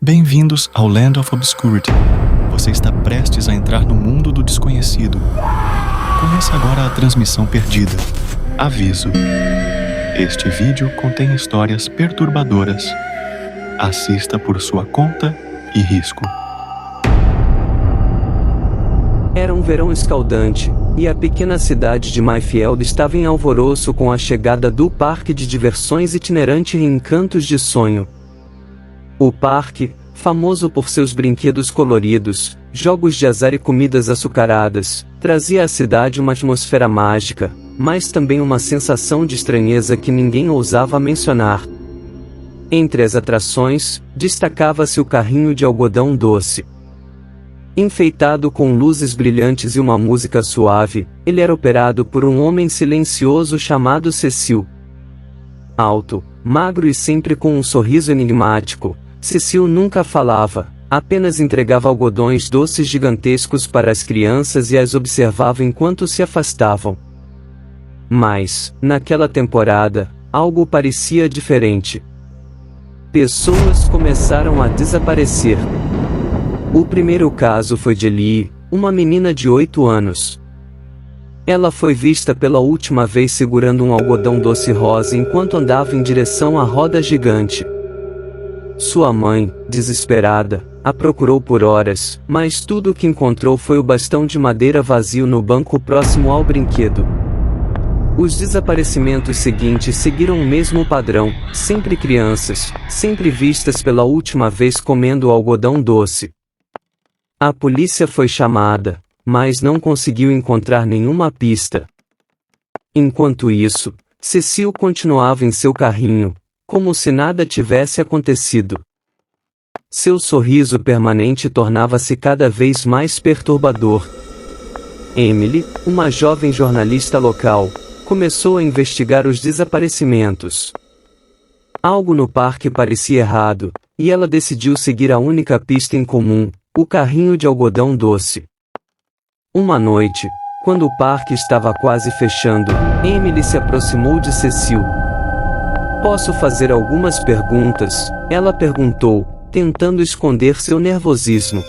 Bem-vindos ao Land of Obscurity. Você está prestes a entrar no mundo do desconhecido. Conheça agora a transmissão perdida. Aviso: este vídeo contém histórias perturbadoras. Assista por sua conta e risco. Era um verão escaldante, e a pequena cidade de Mayfield estava em alvoroço com a chegada do parque de diversões itinerante Encantos de Sonho. O parque, famoso por seus brinquedos coloridos, jogos de azar e comidas açucaradas, trazia à cidade uma atmosfera mágica, mas também uma sensação de estranheza que ninguém ousava mencionar. Entre as atrações, destacava-se o carrinho de algodão doce. Enfeitado com luzes brilhantes e uma música suave, ele era operado por um homem silencioso chamado Cecil. Alto, magro e sempre com um sorriso enigmático, Cecil nunca falava, apenas entregava algodões doces gigantescos para as crianças e as observava enquanto se afastavam. Mas, naquela temporada, algo parecia diferente. Pessoas começaram a desaparecer. O primeiro caso foi de Lee, uma menina de 8 anos. Ela foi vista pela última vez segurando um algodão doce rosa enquanto andava em direção à roda gigante. Sua mãe, desesperada, a procurou por horas, mas tudo o que encontrou foi o bastão de madeira vazio no banco próximo ao brinquedo. Os desaparecimentos seguintes seguiram o mesmo padrão, sempre crianças, sempre vistas pela última vez comendo o algodão doce. A polícia foi chamada, mas não conseguiu encontrar nenhuma pista. Enquanto isso, Cecil continuava em seu carrinho, como se nada tivesse acontecido. Seu sorriso permanente tornava-se cada vez mais perturbador. Emily, uma jovem jornalista local, começou a investigar os desaparecimentos. Algo no parque parecia errado, e ela decidiu seguir a única pista em comum, o carrinho de algodão doce. Uma noite, quando o parque estava quase fechando, Emily se aproximou de Cecil. "Posso fazer algumas perguntas?", ela perguntou, tentando esconder seu nervosismo.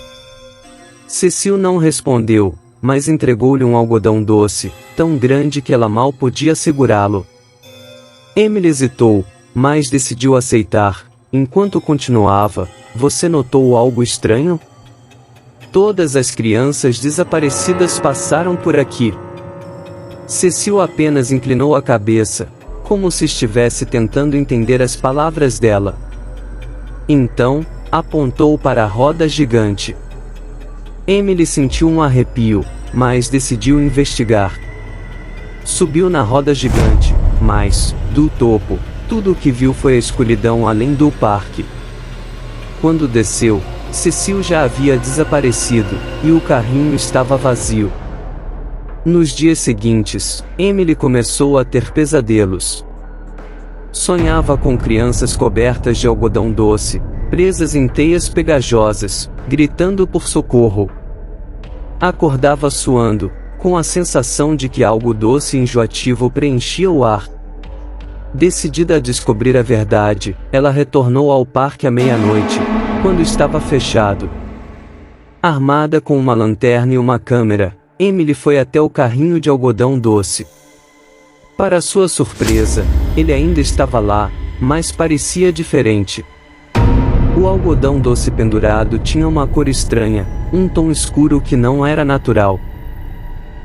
Cecil não respondeu, mas entregou-lhe um algodão doce, tão grande que ela mal podia segurá-lo. Emily hesitou, mas decidiu aceitar. Enquanto continuava: "Você notou algo estranho? Todas as crianças desaparecidas passaram por aqui." Cecil apenas inclinou a cabeça, como se estivesse tentando entender as palavras dela. Então, apontou para a roda gigante. Emily sentiu um arrepio, mas decidiu investigar. Subiu na roda gigante, mas, do topo, tudo o que viu foi a escuridão além do parque. Quando desceu, Cecil já havia desaparecido, e o carrinho estava vazio. Nos dias seguintes, Emily começou a ter pesadelos. Sonhava com crianças cobertas de algodão doce, presas em teias pegajosas, gritando por socorro. Acordava suando, com a sensação de que algo doce e enjoativo preenchia o ar. Decidida a descobrir a verdade, ela retornou ao parque à meia-noite, quando estava fechado. Armada com uma lanterna e uma câmera, Emily foi até o carrinho de algodão doce. Para sua surpresa, ele ainda estava lá, mas parecia diferente. O algodão doce pendurado tinha uma cor estranha, um tom escuro que não era natural.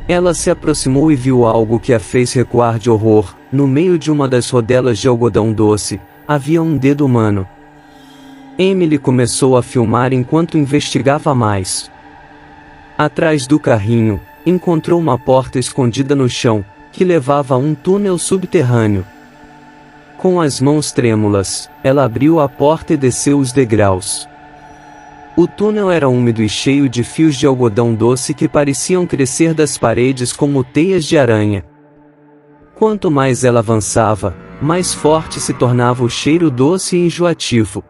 Ela se aproximou e viu algo que a fez recuar de horror. No meio de uma das rodelas de algodão doce, havia um dedo humano. Emily começou a filmar enquanto investigava mais. Atrás do carrinho, encontrou uma porta escondida no chão, que levava a um túnel subterrâneo. Com as mãos trêmulas, ela abriu a porta e desceu os degraus. O túnel era úmido e cheio de fios de algodão doce que pareciam crescer das paredes como teias de aranha. Quanto mais ela avançava, mais forte se tornava o cheiro doce e enjoativo.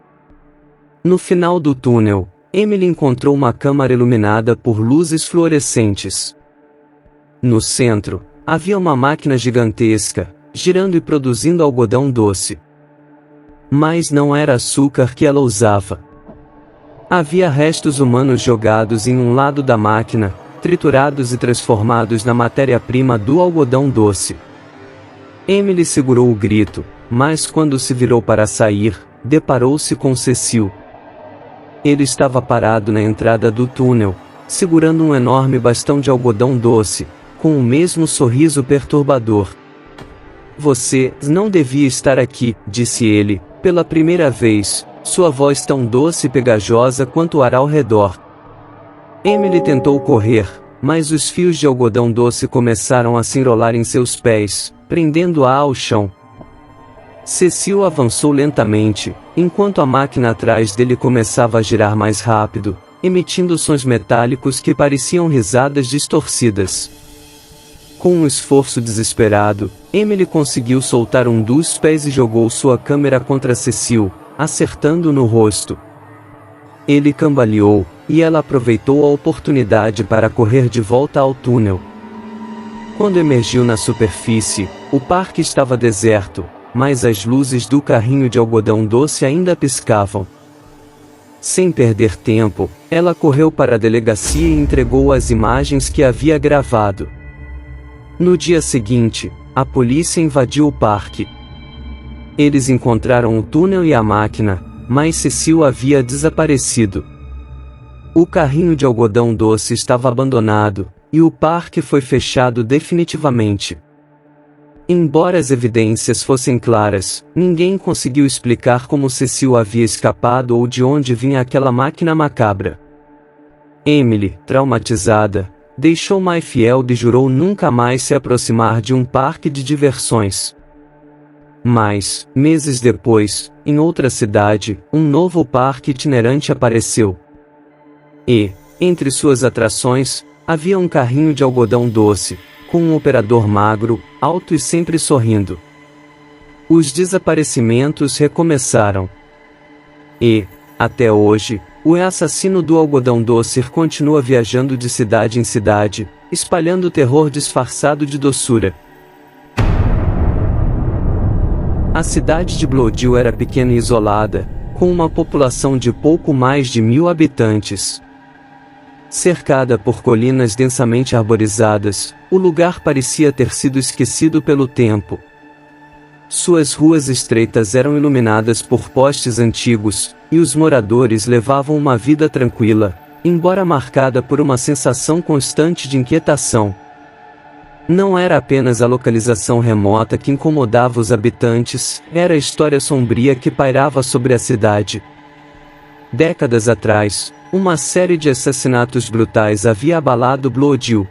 No final do túnel, Emily encontrou uma câmara iluminada por luzes fluorescentes. No centro, havia uma máquina gigantesca, girando e produzindo algodão doce. Mas não era açúcar que ela usava. Havia restos humanos jogados em um lado da máquina, triturados e transformados na matéria-prima do algodão doce. Emily segurou o grito, mas quando se virou para sair, deparou-se com Cecil. Ele estava parado na entrada do túnel, segurando um enorme bastão de algodão doce, com o mesmo sorriso perturbador. Você não devia estar aqui, disse ele, pela primeira vez, sua voz tão doce e pegajosa quanto o ar ao redor. Emily tentou correr, mas os fios de algodão doce começaram a se enrolar em seus pés, prendendo-a ao chão. Cecil avançou lentamente, enquanto a máquina atrás dele começava a girar mais rápido, emitindo sons metálicos que pareciam risadas distorcidas. Com um esforço desesperado, Emily conseguiu soltar um dos pés e jogou sua câmera contra Cecil, acertando no rosto. Ele cambaleou, e ela aproveitou a oportunidade para correr de volta ao túnel. Quando emergiu na superfície, o parque estava deserto, mas as luzes do carrinho de algodão doce ainda piscavam. Sem perder tempo, ela correu para a delegacia e entregou as imagens que havia gravado. No dia seguinte, a polícia invadiu o parque. Eles encontraram o túnel e a máquina, mas Cecil havia desaparecido. O carrinho de algodão doce estava abandonado, e o parque foi fechado definitivamente. Embora as evidências fossem claras, ninguém conseguiu explicar como Cecil havia escapado ou de onde vinha aquela máquina macabra. Emily, traumatizada, deixou Mayfield e jurou nunca mais se aproximar de um parque de diversões. Mas, meses depois, em outra cidade, um novo parque itinerante apareceu. E, entre suas atrações, havia um carrinho de algodão doce, com um operador magro, alto e sempre sorrindo. Os desaparecimentos recomeçaram. E, até hoje, o assassino do algodão doce continua viajando de cidade em cidade, espalhando terror disfarçado de doçura. A cidade de Bloodhill era pequena e isolada, com uma população de pouco mais de 1000 habitantes. Cercada por colinas densamente arborizadas, o lugar parecia ter sido esquecido pelo tempo. Suas ruas estreitas eram iluminadas por postes antigos, e os moradores levavam uma vida tranquila, embora marcada por uma sensação constante de inquietação. Não era apenas a localização remota que incomodava os habitantes, era a história sombria que pairava sobre a cidade. Décadas atrás, uma série de assassinatos brutais havia abalado Bloodhill.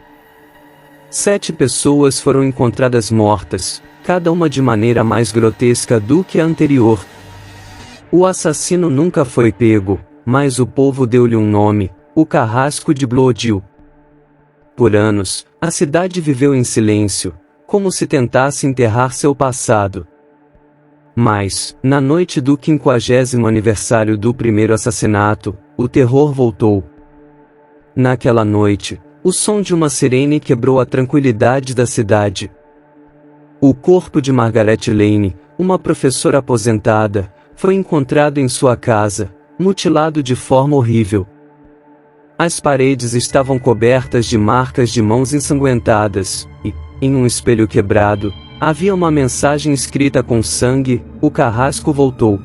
7 pessoas foram encontradas mortas, cada uma de maneira mais grotesca do que a anterior. O assassino nunca foi pego, mas o povo deu-lhe um nome, o Carrasco de Bloodhill. Por anos, a cidade viveu em silêncio, como se tentasse enterrar seu passado. Mas, na noite do 50º aniversário do primeiro assassinato, o terror voltou. Naquela noite, o som de uma sirene quebrou a tranquilidade da cidade. O corpo de Margaret Lane, uma professora aposentada, foi encontrado em sua casa, mutilado de forma horrível. As paredes estavam cobertas de marcas de mãos ensanguentadas, e, em um espelho quebrado, havia uma mensagem escrita com sangue: o carrasco voltou.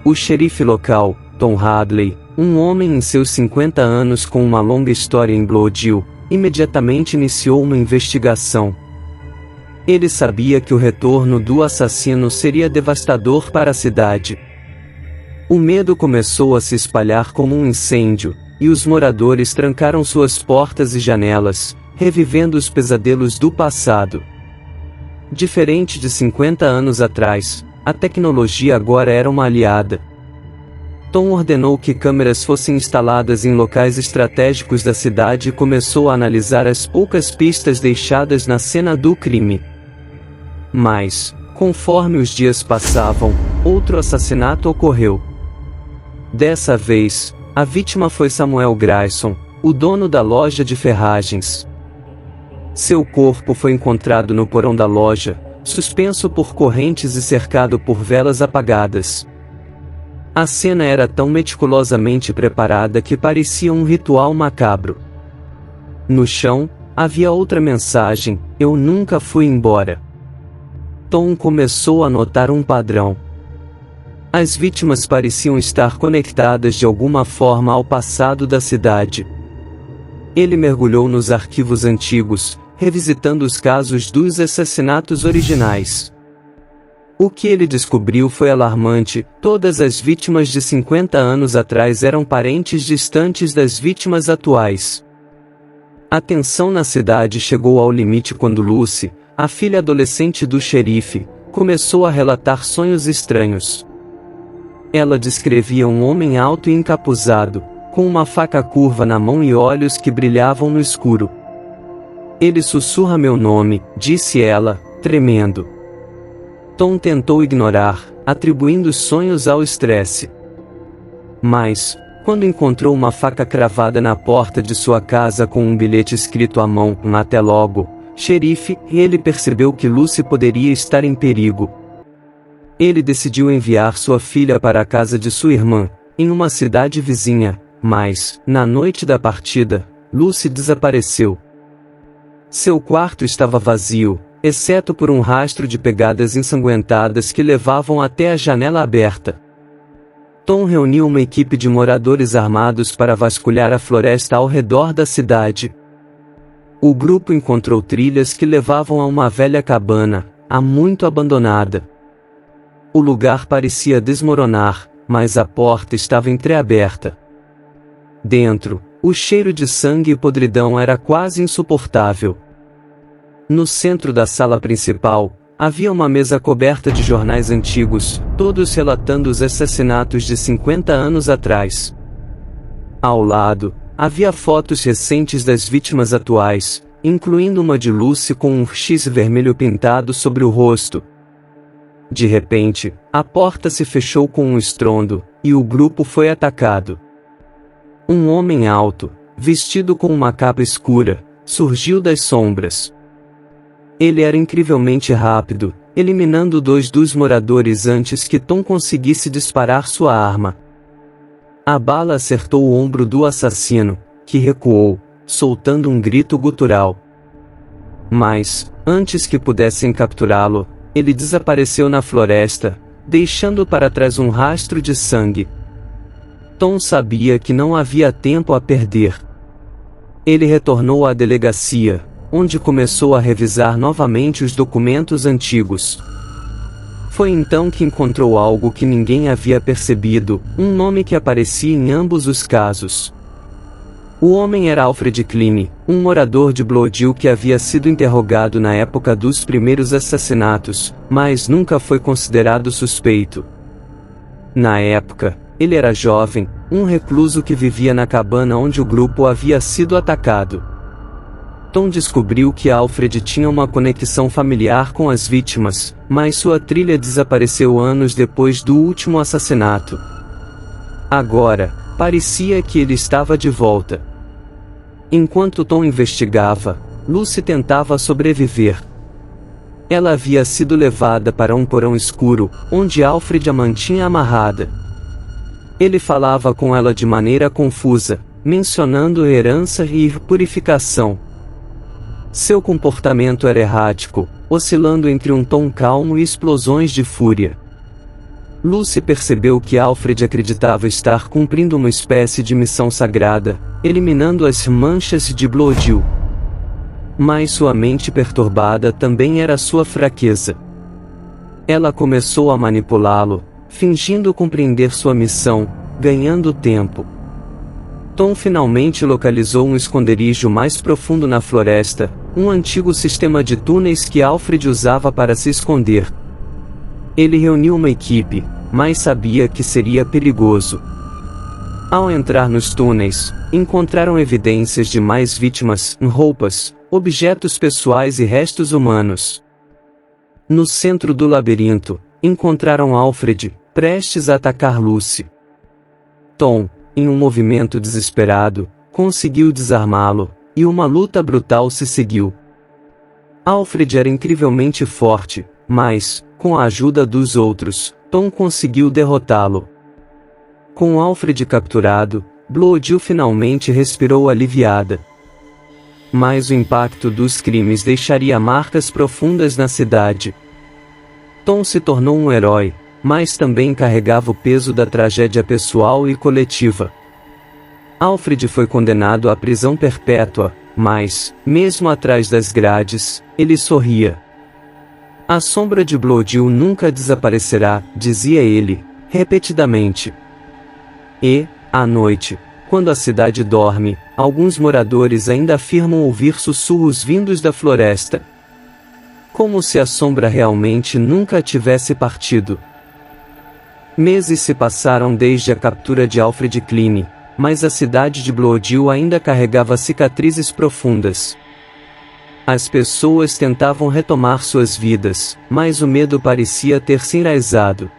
O xerife local, Tom Hadley, um homem em seus 50 anos com uma longa história em Bloodhill, imediatamente iniciou uma investigação. Ele sabia que o retorno do assassino seria devastador para a cidade. O medo começou a se espalhar como um incêndio, e os moradores trancaram suas portas e janelas, revivendo os pesadelos do passado. Diferente de 50 anos atrás, a tecnologia agora era uma aliada. Tom ordenou que câmeras fossem instaladas em locais estratégicos da cidade e começou a analisar as poucas pistas deixadas na cena do crime. Mas, conforme os dias passavam, outro assassinato ocorreu. Dessa vez, a vítima foi Samuel Grayson, o dono da loja de ferragens. Seu corpo foi encontrado no porão da loja, suspenso por correntes e cercado por velas apagadas. A cena era tão meticulosamente preparada que parecia um ritual macabro. No chão, havia outra mensagem: eu nunca fui embora. Tom começou a notar um padrão. As vítimas pareciam estar conectadas de alguma forma ao passado da cidade. Ele mergulhou nos arquivos antigos, revisitando os casos dos assassinatos originais. O que ele descobriu foi alarmante: todas as vítimas de 50 anos atrás eram parentes distantes das vítimas atuais. A tensão na cidade chegou ao limite quando Lucy, a filha adolescente do xerife, começou a relatar sonhos estranhos. Ela descrevia um homem alto e encapuzado, com uma faca curva na mão e olhos que brilhavam no escuro. Ele sussurra meu nome, disse ela, tremendo. Tom tentou ignorar, atribuindo os sonhos ao estresse. Mas, quando encontrou uma faca cravada na porta de sua casa com um bilhete escrito à mão, até logo, xerife, ele percebeu que Lucy poderia estar em perigo. Ele decidiu enviar sua filha para a casa de sua irmã, em uma cidade vizinha, mas, na noite da partida, Lucy desapareceu. Seu quarto estava vazio, exceto por um rastro de pegadas ensanguentadas que levavam até a janela aberta. Tom reuniu uma equipe de moradores armados para vasculhar a floresta ao redor da cidade. O grupo encontrou trilhas que levavam a uma velha cabana, há muito abandonada. O lugar parecia desmoronar, mas a porta estava entreaberta. Dentro, o cheiro de sangue e podridão era quase insuportável. No centro da sala principal, havia uma mesa coberta de jornais antigos, todos relatando os assassinatos de 50 anos atrás. Ao lado, havia fotos recentes das vítimas atuais, incluindo uma de Lucy com um X vermelho pintado sobre o rosto. De repente, a porta se fechou com um estrondo, e o grupo foi atacado. Um homem alto, vestido com uma capa escura, surgiu das sombras. Ele era incrivelmente rápido, eliminando 2 dos moradores antes que Tom conseguisse disparar sua arma. A bala acertou o ombro do assassino, que recuou, soltando um grito gutural. Mas, antes que pudessem capturá-lo, ele desapareceu na floresta, deixando para trás um rastro de sangue. Tom sabia que não havia tempo a perder. Ele retornou à delegacia, onde começou a revisar novamente os documentos antigos. Foi então que encontrou algo que ninguém havia percebido, um nome que aparecia em ambos os casos. O homem era Alfred Kline, um morador de Bloodhill que havia sido interrogado na época dos primeiros assassinatos, mas nunca foi considerado suspeito. Na época, ele era jovem, um recluso que vivia na cabana onde o grupo havia sido atacado. Tom descobriu que Alfred tinha uma conexão familiar com as vítimas, mas sua trilha desapareceu anos depois do último assassinato. Agora, parecia que ele estava de volta. Enquanto Tom investigava, Lucy tentava sobreviver. Ela havia sido levada para um porão escuro, onde Alfred a mantinha amarrada. Ele falava com ela de maneira confusa, mencionando herança e purificação. Seu comportamento era errático, oscilando entre um tom calmo e explosões de fúria. Lucy percebeu que Alfred acreditava estar cumprindo uma espécie de missão sagrada, eliminando as manchas de Bloodhill. Mas sua mente perturbada também era sua fraqueza. Ela começou a manipulá-lo, fingindo compreender sua missão, ganhando tempo. Tom finalmente localizou um esconderijo mais profundo na floresta, um antigo sistema de túneis que Alfred usava para se esconder. Ele reuniu uma equipe, mas sabia que seria perigoso. Ao entrar nos túneis, encontraram evidências de mais vítimas, roupas, objetos pessoais e restos humanos. No centro do labirinto, encontraram Alfred, prestes a atacar Lucy. Tom, em um movimento desesperado, conseguiu desarmá-lo, e uma luta brutal se seguiu. Alfred era incrivelmente forte, mas, com a ajuda dos outros, Tom conseguiu derrotá-lo. Com Alfred capturado, Bloodil finalmente respirou aliviada. Mas o impacto dos crimes deixaria marcas profundas na cidade. Tom se tornou um herói, mas também carregava o peso da tragédia pessoal e coletiva. Alfred foi condenado à prisão perpétua, mas, mesmo atrás das grades, ele sorria. A sombra de Bloodil nunca desaparecerá, dizia ele, repetidamente. E, à noite, quando a cidade dorme, alguns moradores ainda afirmam ouvir sussurros vindos da floresta. Como se a sombra realmente nunca tivesse partido. Meses se passaram desde a captura de Alfred Kleene, mas a cidade de Bloodil ainda carregava cicatrizes profundas. As pessoas tentavam retomar suas vidas, mas o medo parecia ter se enraizado.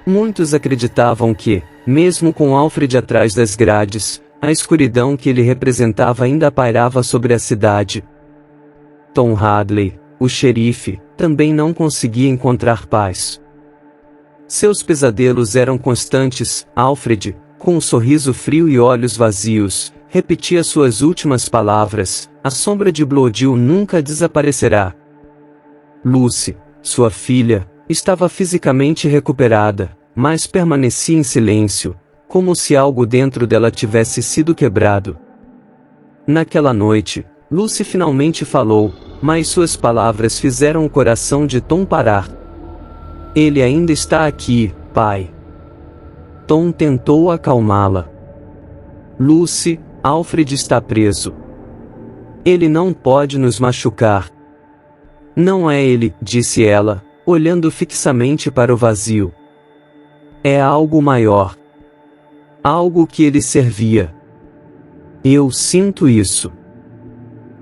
Muitos acreditavam que, mesmo com Alfred atrás das grades, a escuridão que ele representava ainda pairava sobre a cidade. Tom Hadley, o xerife, também não conseguia encontrar paz. Seus pesadelos eram constantes. Alfred, com um sorriso frio e olhos vazios, repetia suas últimas palavras: a sombra de Bloodil nunca desaparecerá. Lucy, sua filha, estava fisicamente recuperada, mas permanecia em silêncio, como se algo dentro dela tivesse sido quebrado. Naquela noite, Lucy finalmente falou, mas suas palavras fizeram o coração de Tom parar. Ele ainda está aqui, pai. Tom tentou acalmá-la. Lucy, Alfred está preso. Ele não pode nos machucar. Não é ele, disse ela, olhando fixamente para o vazio. É algo maior. Algo que ele servia. Eu sinto isso.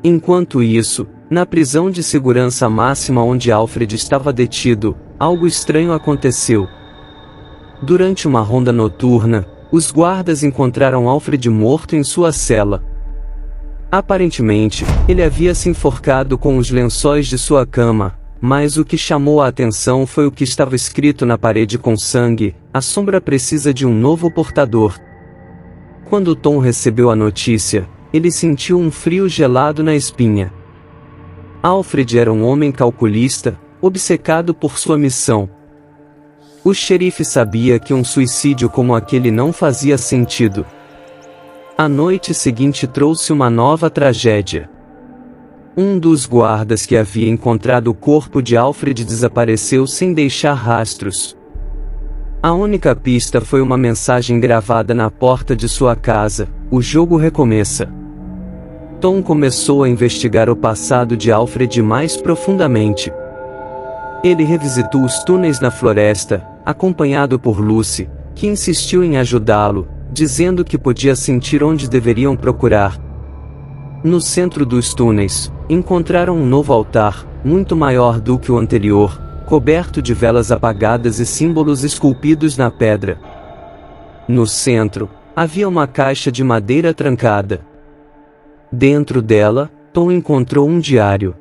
Enquanto isso, na prisão de segurança máxima onde Alfred estava detido, algo estranho aconteceu. Durante uma ronda noturna, os guardas encontraram Alfred morto em sua cela. Aparentemente, ele havia se enforcado com os lençóis de sua cama, mas o que chamou a atenção foi o que estava escrito na parede com sangue: a sombra precisa de um novo portador. Quando Tom recebeu a notícia, ele sentiu um frio gelado na espinha. Alfred era um homem calculista, obcecado por sua missão. O xerife sabia que um suicídio como aquele não fazia sentido. A noite seguinte trouxe uma nova tragédia. Um dos guardas que havia encontrado o corpo de Alfred desapareceu sem deixar rastros. A única pista foi uma mensagem gravada na porta de sua casa: o jogo recomeça. Tom começou a investigar o passado de Alfred mais profundamente. Ele revisitou os túneis na floresta, acompanhado por Lucy, que insistiu em ajudá-lo, dizendo que podia sentir onde deveriam procurar. No centro dos túneis, encontraram um novo altar, muito maior do que o anterior, coberto de velas apagadas e símbolos esculpidos na pedra. No centro, havia uma caixa de madeira trancada. Dentro dela, Tom encontrou um diário.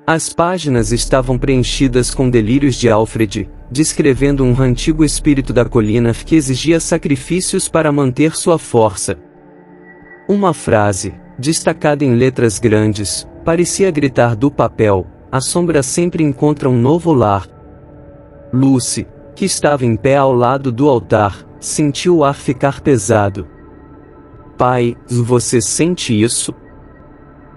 As páginas estavam preenchidas com delírios de Alfred, descrevendo um antigo espírito da colina que exigia sacrifícios para manter sua força. Uma frase, destacada em letras grandes, parecia gritar do papel: a sombra sempre encontra um novo lar. Lucy, que estava em pé ao lado do altar, sentiu o ar ficar pesado. Pai, você sente isso?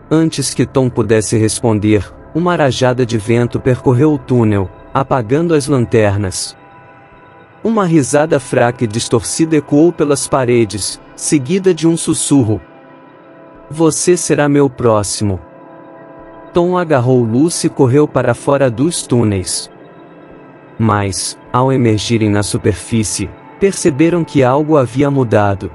Antes que Tom pudesse responder, uma rajada de vento percorreu o túnel, apagando as lanternas. Uma risada fraca e distorcida ecoou pelas paredes, seguida de um sussurro: você será meu próximo. Tom agarrou Lucy e correu para fora dos túneis. Mas, ao emergirem na superfície, perceberam que algo havia mudado.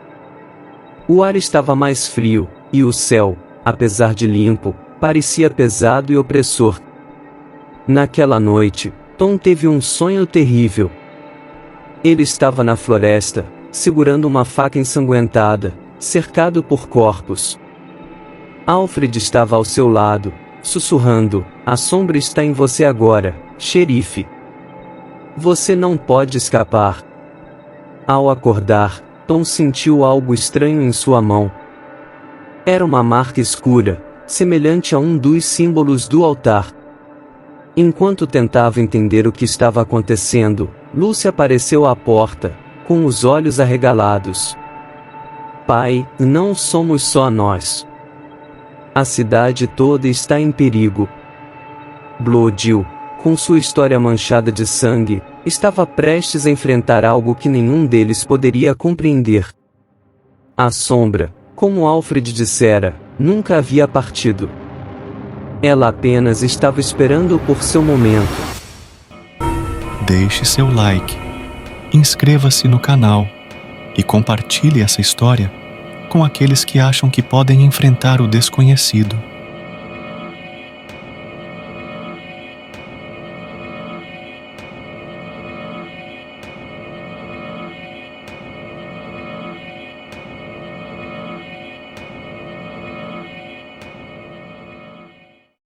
O ar estava mais frio, e o céu, apesar de limpo, parecia pesado e opressor. Naquela noite, Tom teve um sonho terrível. Ele estava na floresta, segurando uma faca ensanguentada, cercado por corpos. Alfred estava ao seu lado, sussurrando: a sombra está em você agora, xerife. Você não pode escapar. Ao acordar, Tom sentiu algo estranho em sua mão. Era uma marca escura, semelhante a um dos símbolos do altar. Enquanto tentava entender o que estava acontecendo, Lucy apareceu à porta, com os olhos arregalados. Pai, não somos só nós. A cidade toda está em perigo. Bloodil, com sua história manchada de sangue, estava prestes a enfrentar algo que nenhum deles poderia compreender. A sombra, como Alfred dissera, nunca havia partido. Ela apenas estava esperando por seu momento. Deixe seu like, inscreva-se no canal e compartilhe essa história com aqueles que acham que podem enfrentar o desconhecido.